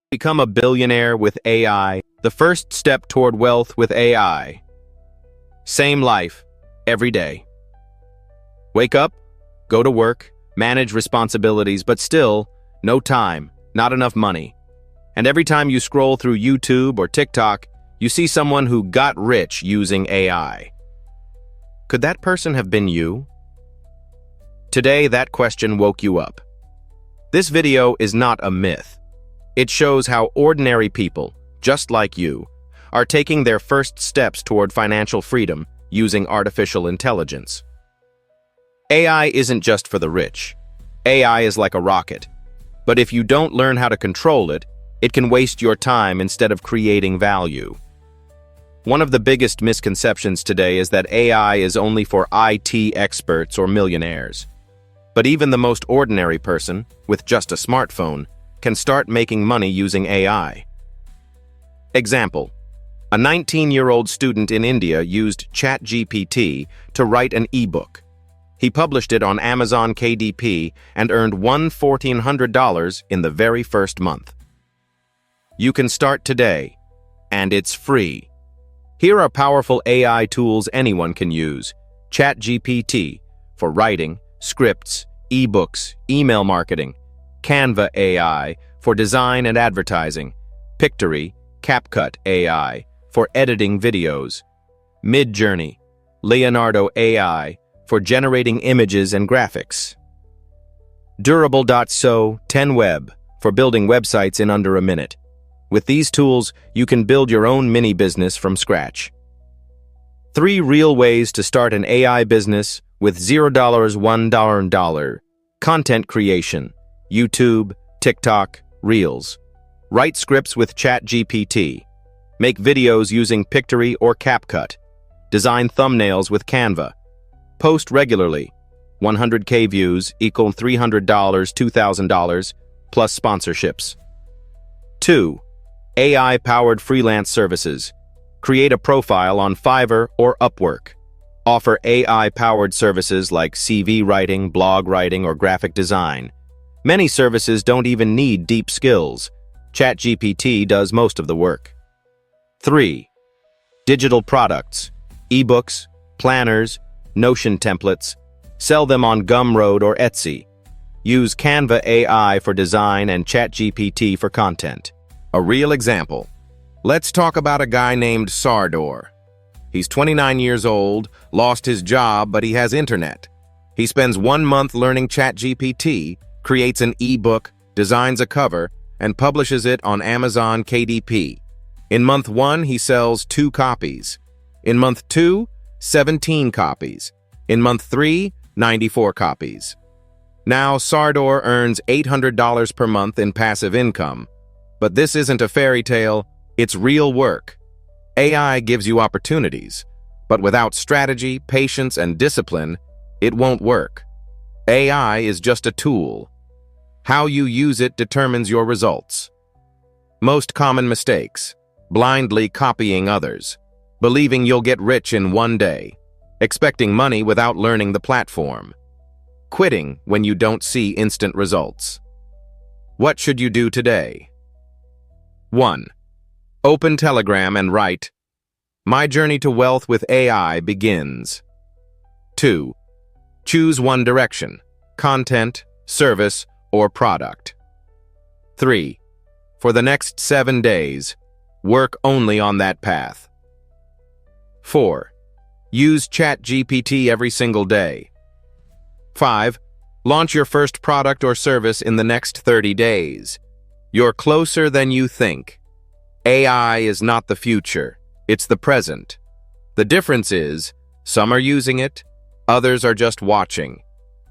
Become a billionaire with AI, the first step toward wealth with AI. Same life, every day. Wake up, go to work, manage responsibilities, but still, no time, not enough money. And every time you scroll through YouTube or TikTok, you see someone who got rich using AI. Could that person have been you? Today, that question woke you up. This video is not a myth. It shows how ordinary people, just like you, are taking their first steps toward financial freedom using artificial intelligence. AI isn't just for the rich. AI is like a rocket. But if you don't learn how to control it, it can waste your time instead of creating value. One of the biggest misconceptions today is that AI is only for IT experts or millionaires. But even the most ordinary person, with just a smartphone, can start making money using AI. Example: a 19-year-old student in India used ChatGPT to write an ebook. He published it on Amazon KDP and earned $1,400 in the very first month. You can start today, and it's free. Here are powerful AI tools anyone can use. ChatGPT for writing, scripts, ebooks, email marketing. Canva AI for design and advertising. Pictory, CapCut AI for editing videos. Midjourney, Leonardo AI for generating images and graphics. Durable.so 10web for building websites in under a minute. With these tools, you can build your own mini business from scratch. 3 real ways to start an AI business with $0, $1. Content creation. YouTube, TikTok, Reels. Write scripts with ChatGPT. Make videos using Pictory or CapCut. Design thumbnails with Canva. Post regularly. 100K views equal $300, $2,000, plus sponsorships. 2. AI-powered freelance services. Create a profile on Fiverr or Upwork. Offer AI-powered services like CV writing, blog writing, or graphic design. Many services don't even need deep skills. ChatGPT does most of the work. 3. Digital products, ebooks, planners, Notion templates. Sell them on Gumroad or Etsy. Use Canva AI for design and ChatGPT for content. A real example. Let's talk about a guy named Sardor. He's 29 years old, lost his job, but he has internet. He spends 1 month learning ChatGPT, creates an ebook, designs a cover, and publishes it on Amazon KDP. In month 1, he sells 2 copies. In month 2, 17 copies. In month 3, 94 copies. Now, Sardor earns $800 per month in passive income. But this isn't a fairy tale, it's real work. AI gives you opportunities, but without strategy, patience, and discipline, it won't work. AI is just a tool. How you use it determines your results. Most common mistakes: blindly copying others, believing you'll get rich in one day, expecting money without learning the platform, quitting when you don't see instant results. What should you do today? 1. Open Telegram and write, "My journey to wealth with AI begins." 2. Choose one direction: content, service, or product. 3. For the next 7 days, work only on that path. 4. Use ChatGPT every single day. 5. Launch your first product or service in the next 30 days. You're closer than you think. AI is not the future, it's the present. The difference is, some are using it, others are just watching.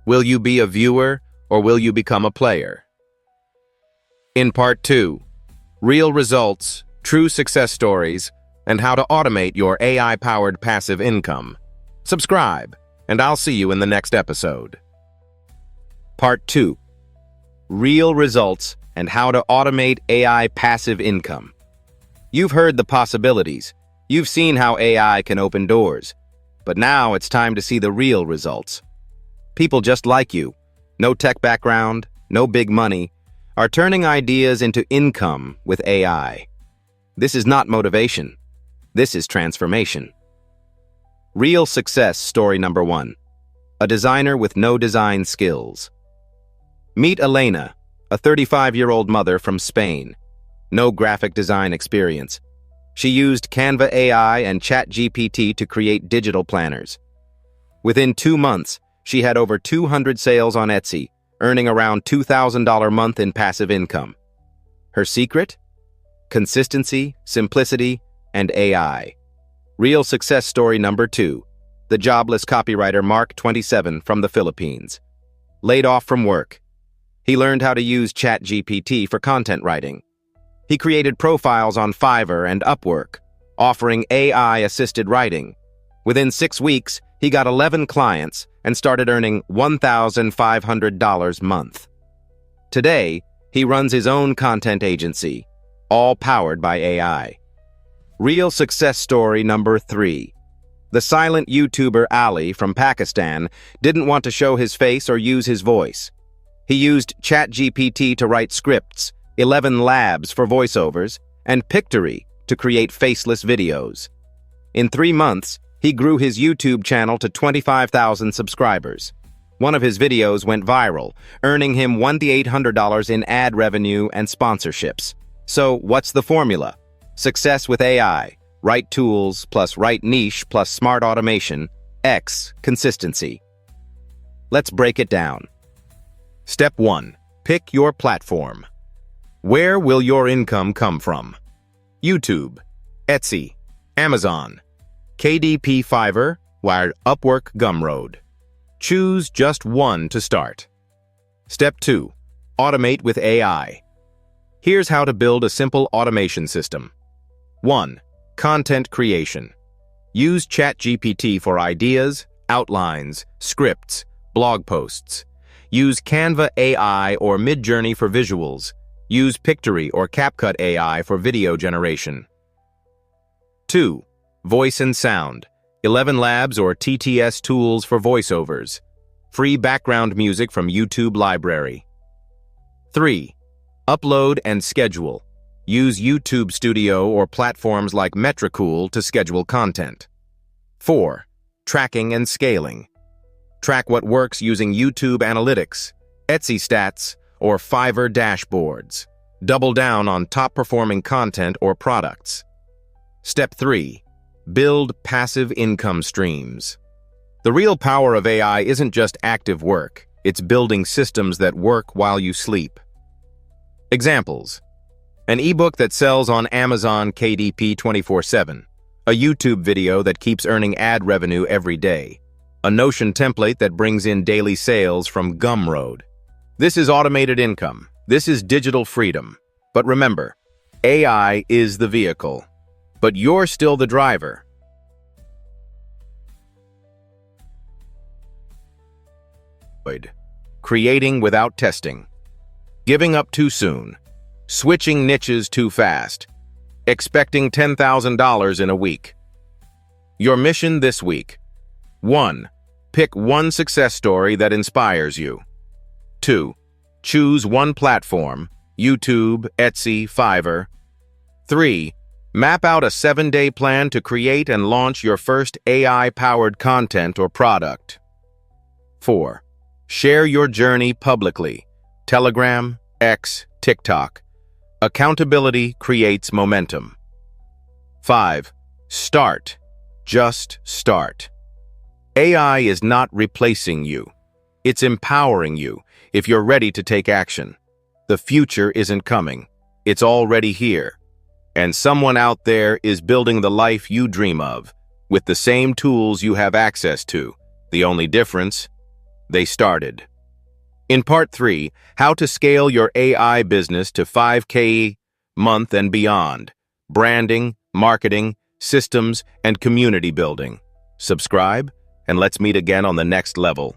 Will you be a viewer, or will you become a player? In Part 2, real results, true success stories, and how to automate your AI-powered passive income. Subscribe, and I'll see you in the next episode. Part 2, real results and how to automate AI passive income. You've heard the possibilities. You've seen how AI can open doors. But now it's time to see the real results. People just like you. No tech background, no big money, are turning ideas into income with AI. This is not motivation. This is transformation. Real success story number 1. A designer with no design skills. Meet Elena, a 35-year-old mother from Spain. No graphic design experience. She used Canva AI and ChatGPT to create digital planners. Within 2 months, she had over 200 sales on Etsy, earning around $2,000 a month in passive income. Her secret? Consistency, simplicity, and AI. Real success story number 2. The jobless copywriter Mark, 27, from the Philippines. Laid off from work. He learned how to use ChatGPT for content writing. He created profiles on Fiverr and Upwork, offering AI-assisted writing. Within 6 weeks, he got 11 clients and started earning $1,500 a month. Today, he runs his own content agency, all powered by AI. Real success story number 3. The silent YouTuber Ali from Pakistan didn't want to show his face or use his voice. He used ChatGPT to write scripts, 11 Labs for voiceovers, and Pictory to create faceless videos. In 3 months, he grew his YouTube channel to 25,000 subscribers. One of his videos went viral, earning him $1,800 in ad revenue and sponsorships. So, what's the formula? Success with AI, right tools plus right niche plus smart automation, X, consistency. Let's break it down. Step 1. Pick your platform. Where will your income come from? YouTube, Etsy, Amazon, KDP Fiverr, or Upwork Gumroad. Choose just one to start. Step 2. Automate with AI. Here's how to build a simple automation system. 1. Content creation. Use ChatGPT for ideas, outlines, scripts, blog posts. Use Canva AI or Midjourney for visuals. Use Pictory or CapCut AI for video generation. 2. Voice and sound. 11 Labs or TTS tools for voiceovers. Free background music from YouTube library. 3. Upload and schedule. Use YouTube Studio or platforms like Metricool to schedule content. 4. Tracking and scaling. Track what works using YouTube Analytics, Etsy Stats, or Fiverr dashboards. Double down on top-performing content or products. Step 3. Build passive income streams. The real power of AI isn't just active work, it's building systems that work while you sleep. Examples. An ebook that sells on Amazon KDP 24/7. A YouTube video that keeps earning ad revenue every day. A Notion template that brings in daily sales from Gumroad. This is automated income. This is digital freedom. But remember, AI is the vehicle, but you're still the driver. Creating without testing. Giving up too soon. Switching niches too fast. Expecting $10,000 in a week. Your mission this week. 1. Pick one success story that inspires you. 2. Choose one platform, YouTube, Etsy, Fiverr. 3. Map out a 7-day plan to create and launch your first AI-powered content or product. 4. Share your journey publicly. Telegram, X, TikTok. Accountability creates momentum. 5. Start. Just start. AI is not replacing you. It's empowering you if you're ready to take action. The future isn't coming. It's already here. And someone out there is building the life you dream of with the same tools you have access to. The only difference? They started. In Part 3, how to scale your AI business to 5K month and beyond. Branding, marketing, systems, and community building. Subscribe, and let's meet again on the next level.